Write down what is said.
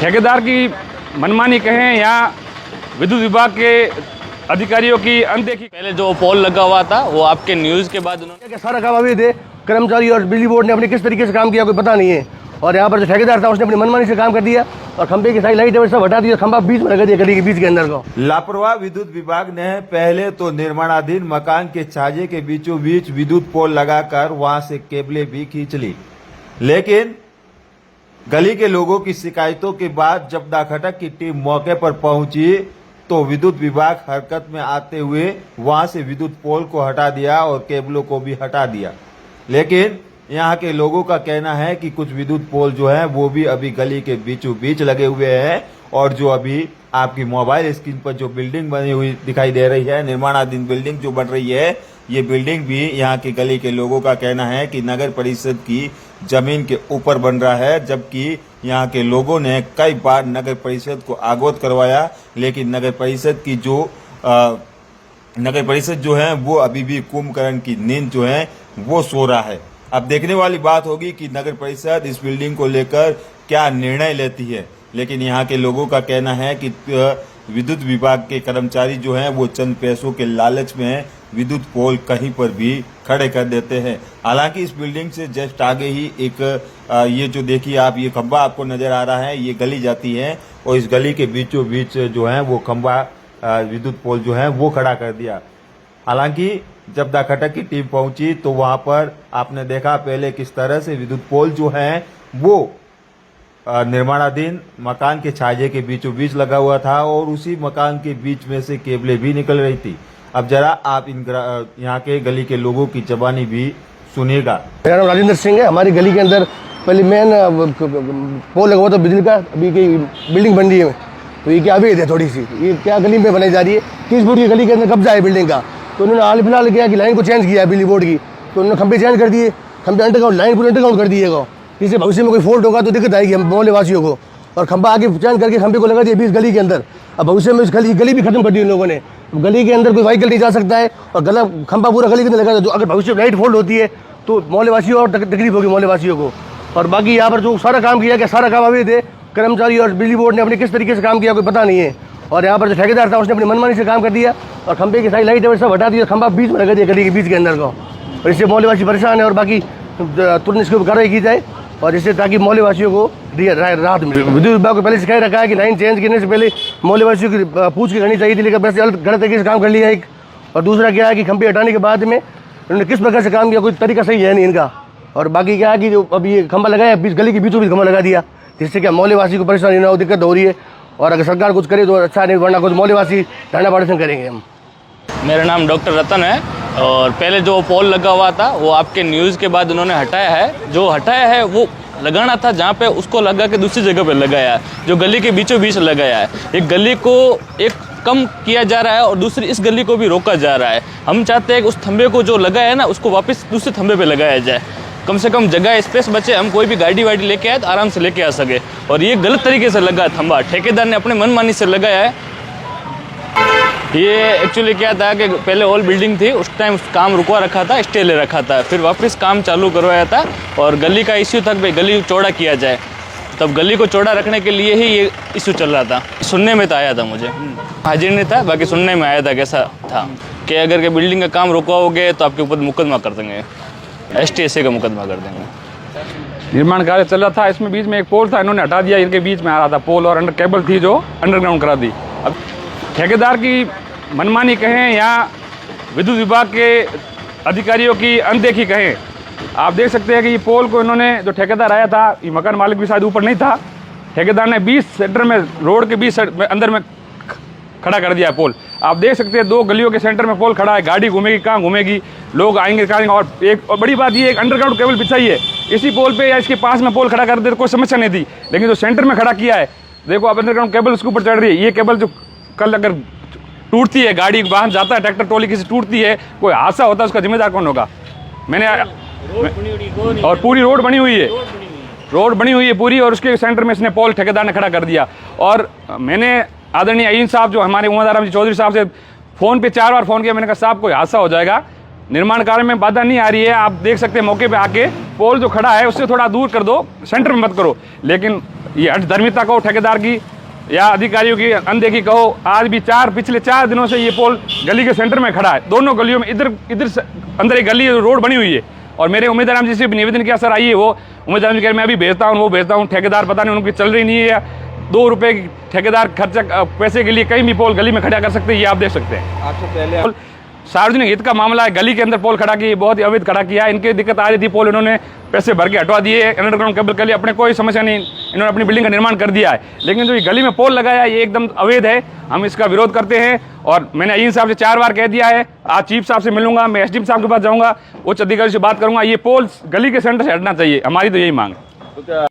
ठेकेदार की मनमानी कहें या विद्युत विभाग के अधिकारियों की अनदेखी। पहले जो पोल लगा हुआ था वो आपके न्यूज़ के बाद उन्होंने सारा काम अभी थे, कर्मचारी और बिजली बोर्ड ने अपने किस तरीके से काम किया कोई पता नहीं है। और यहाँ पर जो ठेकेदार था उसने अपनी मनमानी से काम कर दिया और खंभे की सारी लाइट सब हटा दिया, खंभा बीच में लगा दिया गली के बीच के अंदर को। लापरवाह विद्युत विभाग ने पहले तो निर्माणाधीन मकान के छाजे के बीचों बीच विद्युत पोल लगाकर वहां से केबलें भी खींच ली, लेकिन गली के लोगों की शिकायतों के बाद जब दाखटक की टीम मौके पर पहुंची तो विद्युत विभाग हरकत में आते हुए वहां से विद्युत पोल को हटा दिया और केबलों को भी हटा दिया। लेकिन यहाँ के लोगों का कहना है कि कुछ विद्युत पोल जो है वो भी अभी गली के बीचों बीच लगे हुए हैं और जो अभी आपकी मोबाइल स्क्रीन पर जो बिल्डिंग बनी हुई दिखाई दे रही है, निर्माणाधीन बिल्डिंग जो बन रही है, ये बिल्डिंग भी यहाँ की गली के लोगों का कहना है कि नगर परिषद की जमीन के ऊपर बन रहा है, जबकि यहाँ के लोगों ने कई बार नगर परिषद को अवगत करवाया, लेकिन नगर परिषद जो है वो अभी भी कुंभकर्ण की नींद जो है वो सो रहा है। अब देखने वाली बात होगी कि नगर परिषद इस बिल्डिंग को लेकर क्या निर्णय लेती है, लेकिन यहाँ के लोगों का कहना है कि विद्युत विभाग के कर्मचारी जो हैं वो चंद पैसों के लालच में विद्युत पोल कहीं पर भी खड़े कर देते हैं। हालांकि इस बिल्डिंग से जस्ट आगे ही एक ये जो देखिए आप, ये खंबा आपको नजर आ रहा है, ये गली जाती है और इस गली के बीचों बीच जो है वो खंबा विद्युत पोल जो है वो खड़ा कर दिया। हालांकि जब दाखटक की टीम पहुंची तो वहां पर आपने देखा पहले किस तरह से विद्युत पोल जो है वो निर्माणाधीन मकान के छाजे के बीचों बीच लगा हुआ था और उसी मकान के बीच में से केबलें भी निकल रही थी। अब जरा आप इन यहाँ के गली के लोगों की जबानी भी सुनिएगा। मेरा नाम राजेंद्र सिंह है। हमारी गली के अंदर पहले मेन पोल लगा हुआ था बिजली का, अभी की बिल्डिंग बन रही है तो ये क्या अभी है थोड़ी सी, ये क्या गली में बनाई जा रही है, किस बोर्ड की गली के अंदर कब्जा है बिल्डिंग का। तो उन्होंने हाल फिलहाल किया कि लाइन को चेंज किया बिजली बोर्ड की, तो उन्होंने खंभे चेंज कर दिए, खंभे अंडरग्राउंड लाइन पूरे अंडरग्राउंड कर दिएगा, जिससे भविष्य में कोई फॉल्ट होगा तो दिक्कत आएगी हम मोहल्ले वासियों को। और खंभा आगे चेंज करके खंभे को लगा दिया बीच गली के अंदर। अब भविष्य में इस गली भी खत्म कर दी उन लोगों ने, गली के अंदर कोई व्हीकल नहीं जा सकता है और गला खंभा पूरा गली के अंदर लगा। जो अगर भविष्य में लाइट फॉल्ट होती है तो मोहल्ले वासियों और तकलीफ होगी मोहल्ले वासियों को। और बाकी यहाँ पर जो सारा काम किया गया, सारा काम अभी थे, कर्मचारी और बिजली बोर्ड ने अपने किस तरीके से काम किया कोई पता नहीं है। और यहाँ पर जो ठेकेदार था उसने अपनी मनमानी से काम कर दिया और खंभे की सारी लाइट सब हटा दिया, खंभा बीच में लगा दिया गली के बीच के अंदर को। और इससे मोहल्ले वासी परेशान है और बाकी तुरंत इसके ऊपर कार्रवाई की जाए और इससे ताकि मोहल्ले वासियों को राहत मिले। विद्युत विभाग को पहले सिखाया रखा है कि लाइन चेंज करने से पहले मोहल्ले वासियों की पूछ के करनी चाहिए थी, लेकिन वैसे गलत तरीके से काम कर लिया एक। और दूसरा क्या है कि खंभे हटाने के बाद में उन्होंने किस प्रकार से काम किया कोई तरीका सही है नहीं इनका। और बाकी क्या है कि जो अब ये खंभा लगाया बीच गली के बीचों बीच खंभा लगा दिया, जिससे क्या मोहल्ले वासी को परेशानी ना हो, दिक्कत हो रही है। और अगर सरकार कुछ करे तो अच्छा नहीं, वरना कुछ मोहल्ले वासी धरना प्रदर्शन करेंगे हम। मेरा नाम डॉक्टर रतन है और पहले जो पोल लगा हुआ था वो आपके न्यूज़ के बाद उन्होंने हटाया है। जो हटाया है वो लगाना था जहाँ पे उसको लगा के दूसरी जगह पे लगाया है, जो गली के बीचों बीच लगाया है। एक गली को एक कम किया जा रहा है और दूसरी इस गली को भी रोका जा रहा है। हम चाहते हैं कि उस थंबे को जो लगाया है ना उसको वापस दूसरे थंबे पे लगाया जाए, कम से कम जगह स्पेस बचे, हम कोई भी गाड़ी वाड़ी लेके आए तो आराम से लेके आ सके। और ये गलत तरीके से लगा थंबा, ठेकेदार ने अपने मनमानी से लगाया है। ये एक्चुअली क्या था कि पहले ओल्ड बिल्डिंग थी, उस टाइम काम रुकवा रखा था, स्टे ले रखा था, फिर वापस काम चालू करवाया था। और गली का इश्यू था भाई गली चौड़ा किया जाए, तब गली को चौड़ा रखने के लिए ही ये इशू चल रहा था। सुनने में तो आया था, मुझे हाजिर नहीं था, बाकी सुनने में आया था कैसा था कि अगर के बिल्डिंग का काम रुकवाओगे तो आपके ऊपर मुकदमा कर देंगे, STSA का मुकदमा कर देंगे। निर्माण कार्य चल रहा था, इसमें बीच में एक पोल था, इन्होंने हटा दिया, इनके बीच में आ रहा था पोल और अंडर केबल थी जो अंडरग्राउंड करा दी। अब ठेकेदार की मनमानी कहें या विद्युत विभाग के अधिकारियों की अनदेखी कहें, आप देख सकते हैं कि ये पोल को इन्होंने, जो ठेकेदार आया था, ये मकान मालिक भी शायद ऊपर नहीं था, ठेकेदार ने 20 सेंटर में रोड के 20 अंदर में खड़ा कर दिया है पोल। आप देख सकते हैं 2 गलियों के सेंटर में पोल खड़ा है, गाड़ी घूमेगी कहाँ घूमेगी, लोग आएंगे कहाँ। और एक बड़ी बात ये, एक अंडरग्राउंड केबल बिछाई है, इसी पोल पे या इसके पास में पोल खड़ा कर दे तो कोई समस्या नहीं थी, लेकिन जो सेंटर में खड़ा किया है, देखो आप अंडरग्राउंड केबल उसके ऊपर चढ़ रही है। ये केबल जो कल अगर टूटती है, गाड़ी वाहन जाता है, ट्रैक्टर ट्रॉली किसी टूटती है, कोई हादसा होता है, उसका जिम्मेदार कौन होगा? और पूरी रोड बनी हुई है, रोड बनी हुई है पूरी, और उसके सेंटर में इसने पोल ठेकेदार ने खड़ा कर दिया। और मैंने आदरणीय अईन साहब जो हमारे उमादाराम जी चौधरी साहब से फ़ोन पे 4 बार फ़ोन किया, मैंने कहा साहब कोई हादसा हो जाएगा, निर्माण कार्य में बाधा नहीं आ रही है। आप देख सकते हैं मौके पे आके पोल जो खड़ा है उससे थोड़ा दूर कर दो, सेंटर में मत करो। लेकिन ये हठधर्मिता कहो ठेकेदार की या अधिकारियों की अनदेखी कहो, आज भी पिछले 4 दिनों से ये पोल गली के सेंटर में खड़ा है। दोनों गलियों में इधर से अंदर एक गली रोड बनी हुई है। और मेरे उम्मीदवार जी से भी निवेदन किया, सर आइए, वो उम्मीदवार जी कह रहे मैं अभी भेजता हूँ, वो भेजता हूँ। ठेकेदार पता नहीं उनकी चल रही नहीं है, 2 रुपये की ठेकेदार खर्चा पैसे के लिए कहीं भी पोल गली में खड़ा कर सकते हैं। ये आप देख सकते हैं। आपसे पहले सार्वजनिक हित का मामला है, गली के अंदर पोल खड़ा किया, बहुत ही अवैध खड़ा किया। इनकी दिक्कत आ रही थी, पोल इन्होंने पैसे भर के हटवा दिए, अंडरग्राउंड केबल के लिए अपने कोई समस्या नहीं, इन्होंने अपनी बिल्डिंग का निर्माण कर दिया है। लेकिन जो ये गली में पोल लगाया ये एकदम अवैध है, हम इसका विरोध करते हैं। और मैंने अजीम साहब से 4 बार कह दिया है, आज चीफ साहब से मिलूंगा, मैं एसडीएम साहब के पास जाऊंगा, उच्च अधिकारी से बात करूंगा, ये पोल गली के सेंटर से हटना चाहिए, हमारी तो यही मांग है।